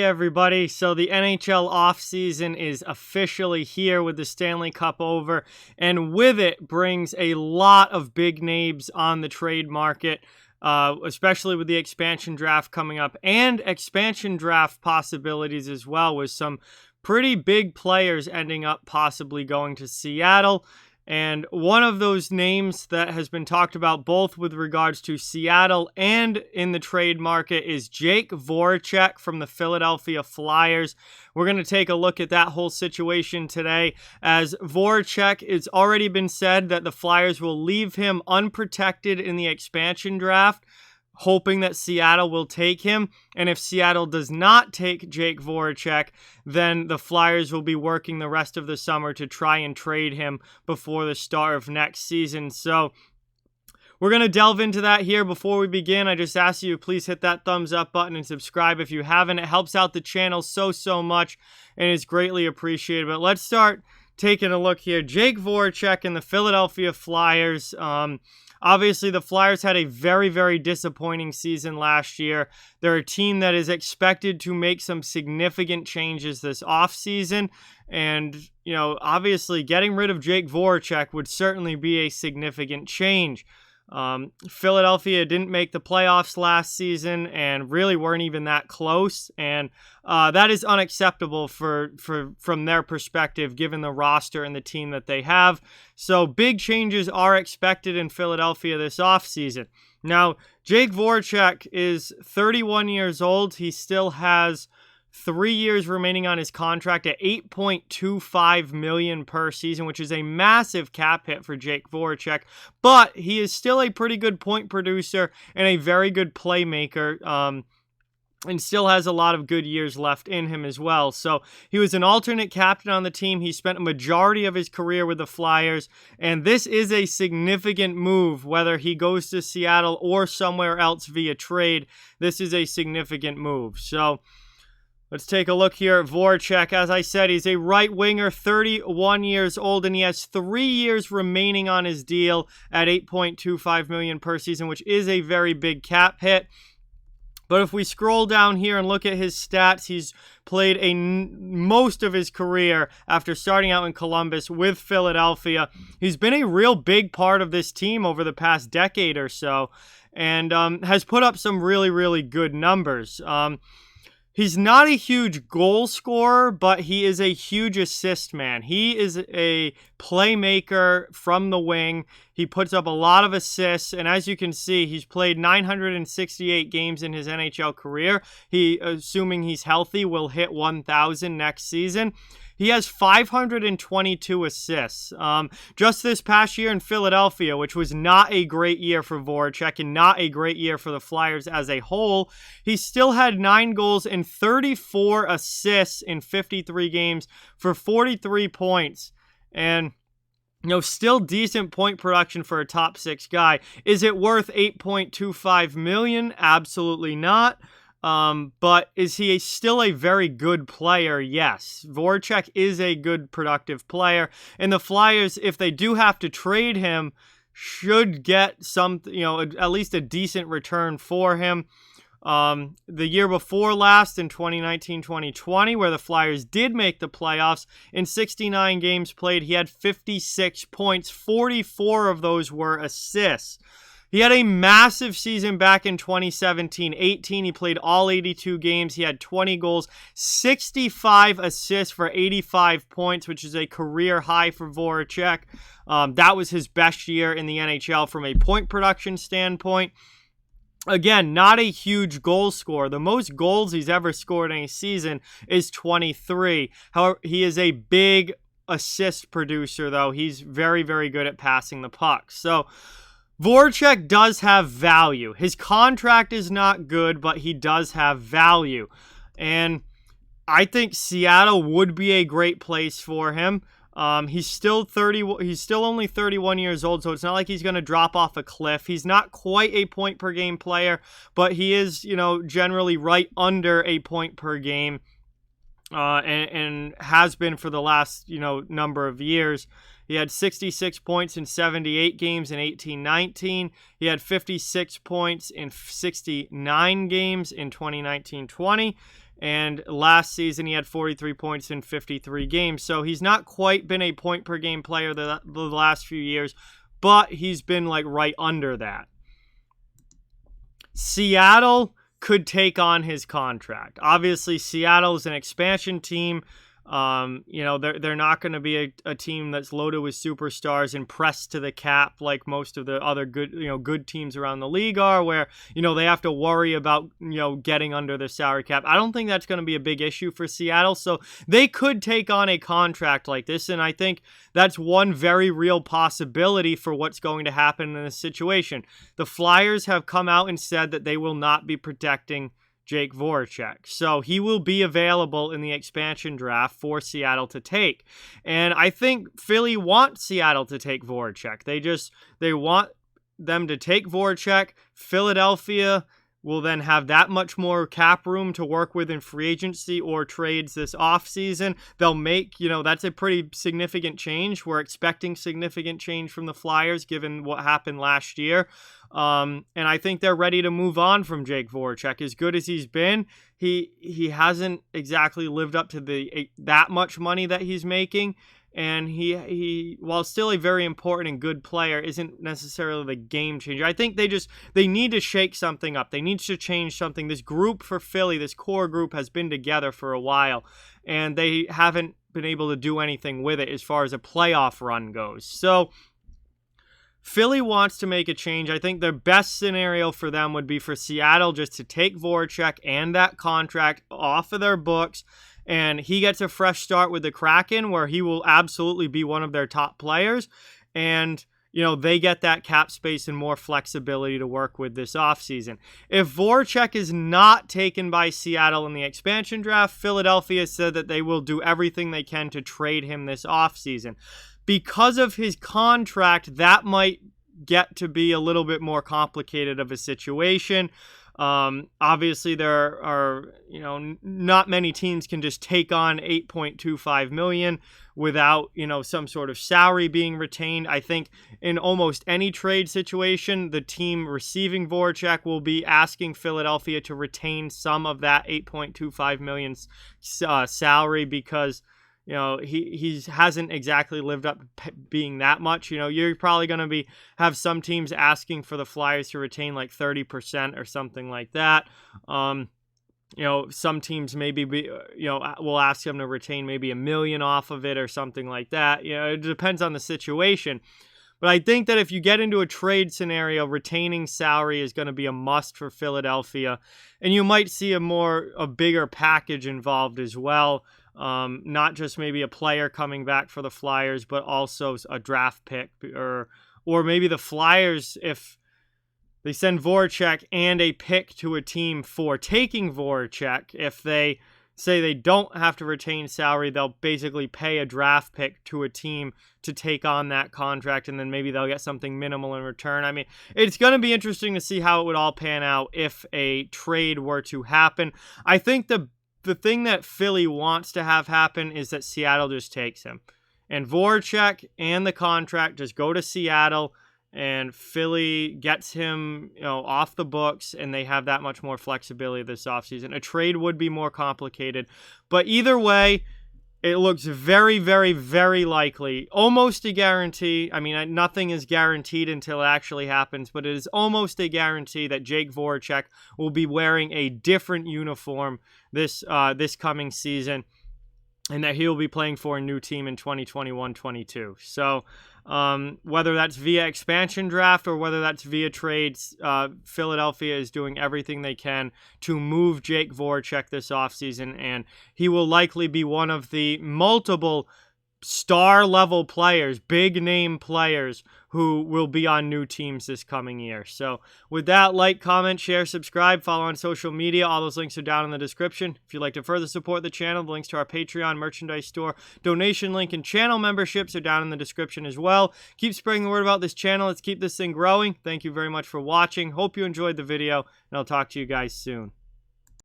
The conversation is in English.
everybody. So the NHL offseason is officially here with the Stanley Cup over, and with it brings a lot of big names on the trade market, especially with the expansion draft coming up and expansion draft possibilities as well, with some pretty big players ending up possibly going to Seattle. And one of those names that has been talked about both with regards to Seattle and in the trade market is Jakub Voracek from the Philadelphia Flyers. We're going to take a look at that whole situation today, as Voracek, it's already been said that the Flyers will leave him unprotected in the expansion draft, hoping that Seattle will take him. And if Seattle does not take Jakub Voracek, then the Flyers will be working the rest of the summer to try and trade him before the start of next season. So we're going to delve into that here. Before we begin, I just ask you to please hit that thumbs up button and subscribe if you haven't. It helps out the channel so much and is greatly appreciated. But let's start taking a look here. Jakub Voracek and the Philadelphia Flyers. Obviously, the Flyers had a very disappointing season last year. They're a team that is expected to make some significant changes this offseason. And, obviously, getting rid of Jakub Voracek would certainly be a significant change. Philadelphia didn't make the playoffs last season and really weren't even that close, and that is unacceptable from their perspective, given the roster and the team that they have. So big changes are expected in Philadelphia this offseason. Now, Jakub Voracek is 31 years old. He still has 3 years remaining on his contract at $8.25 million per season, which is a massive cap hit for Jakub Voracek, but he is still a pretty good point producer and a very good playmaker, and still has a lot of good years left in him as well. So he was an alternate captain on the team. He spent a majority of his career with the Flyers, and this is a significant move, whether he goes to Seattle or somewhere else via trade. This is a significant move. So let's take a look here at Voracek. As I said, he's a right winger, 31 years old, and he has 3 years remaining on his deal at $8.25 million per season, which is a very big cap hit. But if we scroll down here and look at his stats, he's played most of his career after starting out in Columbus with Philadelphia. He's been a real big part of this team over the past decade or so, and has put up some really good numbers. He's not a huge goal scorer, but he is a huge assist man. He is a playmaker from the wing. He puts up a lot of assists, and as you can see, he's played 968 games in his NHL career. He, assuming he's healthy, will hit 1,000 next season. He has 522 assists. Just this past year in Philadelphia, which was not a great year for Voracek and not a great year for the Flyers as a whole, he still had 9 goals and 34 assists in 53 games for 43 points. And still decent point production for a top 6 guy. Is it worth $8.25 million? Absolutely not. But is he still a very good player? Yes. Voracek is a good, productive player. And the Flyers, if they do have to trade him, should get some, at least a decent return for him. The year before last, in 2019-2020, where the Flyers did make the playoffs, in 69 games played, he had 56 points. 44 of those were assists. He had a massive season back in 2017-18. He played all 82 games. He had 20 goals, 65 assists for 85 points, which is a career high for Voracek. That was his best year in the NHL from a point production standpoint. Again, not a huge goal scorer. The most goals he's ever scored in a season is 23. However, he is a big assist producer, though. He's very good at passing the puck. So Voracek does have value. His contract is not good, but he does have value. And I think Seattle would be a great place for him. He's still only 31 years old, so it's not like he's going to drop off a cliff. He's not quite a point per game player, but he is, generally right under a point per game, and has been for the last, number of years. He had 66 points in 78 games in 18-19. He had 56 points in 69 games in 2019-20. And last season, he had 43 points in 53 games. So he's not quite been a point-per-game player the last few years, but he's been like right under that. Seattle could take on his contract. Obviously, Seattle is an expansion team. They're not going to be a team that's loaded with superstars and pressed to the cap like most of the other good teams around the league are, where, they have to worry about, getting under the salary cap. I don't think that's going to be a big issue for Seattle. So they could take on a contract like this. And I think that's one very real possibility for what's going to happen in this situation. The Flyers have come out and said that they will not be protecting Jake Voracek. So he will be available in the expansion draft for Seattle to take. And I think Philly wants Seattle to take Voracek. They want them to take Voracek. Philadelphia will then have that much more cap room to work with in free agency or trades this offseason. They'll make, that's a pretty significant change. We're expecting significant change from the Flyers given what happened last year. And I think they're ready to move on from Jake Voracek. As good as he's been, he hasn't exactly lived up to that much money that he's making. And he while still a very important and good player, isn't necessarily the game changer. I think they need to shake something up. They need to change something. This group for Philly, this core group, has been together for a while, and they haven't been able to do anything with it as far as a playoff run goes. So Philly wants to make a change. I think the best scenario for them would be for Seattle just to take Voracek and that contract off of their books, and he gets a fresh start with the Kraken, where he will absolutely be one of their top players. And, they get that cap space and more flexibility to work with this offseason. If Voracek is not taken by Seattle in the expansion draft, Philadelphia said that they will do everything they can to trade him this offseason. Because of his contract, that might get to be a little bit more complicated of a situation. Obviously, there are, not many teams can just take on $8.25 million without, some sort of salary being retained. I think in almost any trade situation, the team receiving Voracek will be asking Philadelphia to retain some of that $8.25 million salary, because he hasn't exactly lived up to being that much. You're probably going to have some teams asking for the Flyers to retain like 30% or something like that. Some teams maybe will ask them to retain maybe $1 million off of it or something like that. It depends on the situation. But I think that if you get into a trade scenario, retaining salary is going to be a must for Philadelphia, and you might see a bigger package involved as well. Not just maybe a player coming back for the Flyers, but also a draft pick, or maybe the Flyers, if they send Voracek and a pick to a team for taking Voracek, if they say they don't have to retain salary, they'll basically pay a draft pick to a team to take on that contract, and then maybe they'll get something minimal in return. I mean, it's going to be interesting to see how it would all pan out if a trade were to happen. I think the thing that Philly wants to have happen is that Seattle just takes him. And Voracek and the contract just go to Seattle, and Philly gets him off the books, and they have that much more flexibility this offseason. A trade would be more complicated. But either way, it looks very, very, very likely, almost a guarantee. I mean, nothing is guaranteed until it actually happens, but it is almost a guarantee that Jake Voracek will be wearing a different uniform this coming season, and that he'll be playing for a new team in 2021-22. So whether that's via expansion draft or whether that's via trades, Philadelphia is doing everything they can to move Jake Voracek this offseason, and he will likely be one of the multiple star-level players, big-name players, who will be on new teams this coming year. So with that, like, comment, share, subscribe, follow on social media. All those links are down in the description. If you'd like to further support the channel, the links to our Patreon, merchandise store, donation link, and channel memberships are down in the description as well. Keep spreading the word about this channel. Let's keep this thing growing. Thank you very much for watching. Hope you enjoyed the video, and I'll talk to you guys soon.